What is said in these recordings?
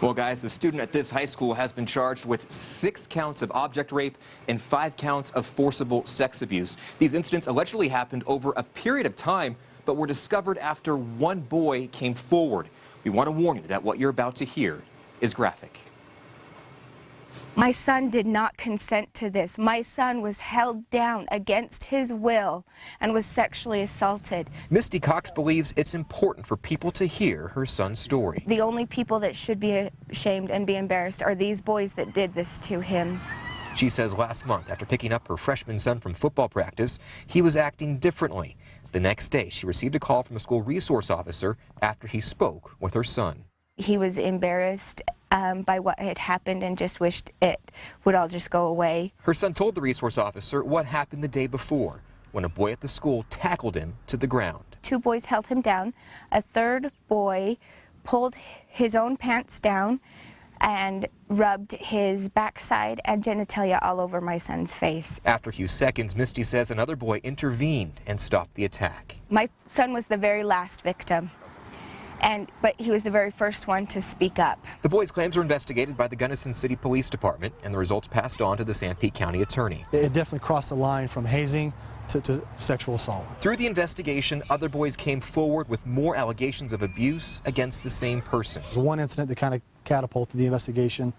Well, guys, the student at this high school has been charged with 6 counts of object rape and 5 counts of forcible sex abuse. These incidents allegedly happened over a period of time, but were discovered after one boy came forward. We want to warn you that what you're about to hear is graphic. My son did not consent to this. My son was held down against his will and was sexually assaulted. Misty Cox believes it's important for people to hear her son's story. The only people that should be ashamed and be embarrassed are these boys that did this to him. She says last month, after picking up her freshman son from football practice, he was acting differently. The next day, she received a call from a school resource officer after he spoke with her son. He was embarrassed by what had happened and just wished it would all just go away. Her son told the resource officer what happened the day before, when a boy at the school tackled him to the ground. 2 boys held him down. A third boy pulled his own pants down and rubbed his backside and genitalia all over my son's face. After a few seconds, Misty says another boy intervened and stopped the attack. My son was the very last victim. But he was the very first one to speak up. The boy's claims were investigated by the Gunnison City Police Department, and the results passed on to the Sanpete County Attorney. It definitely crossed the line from hazing to sexual assault. Through the investigation, other boys came forward with more allegations of abuse against the same person. There was one incident that kind of catapulted the investigation,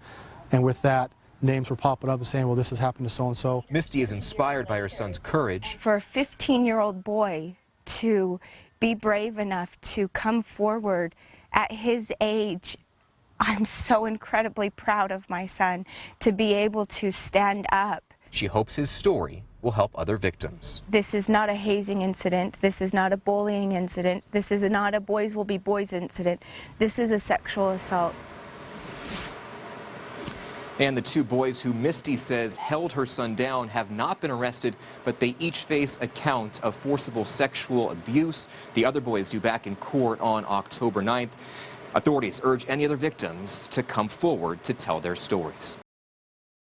and with that, names were popping up and saying, well, this has happened to so-and-so. Misty is inspired by her son's courage. For a 15-year-old boy to be brave enough to come forward at his age, I'm so incredibly proud of my son to be able to stand up. She hopes his story will help other victims. This is not a hazing incident. This is not a bullying incident. This is not a boys will be boys incident. This is a sexual assault. And the 2 boys who Misty says held her son down have not been arrested, but they each face a count of forcible sexual abuse. The other boys due back in court on October 9th. Authorities urge any other victims to come forward to tell their stories.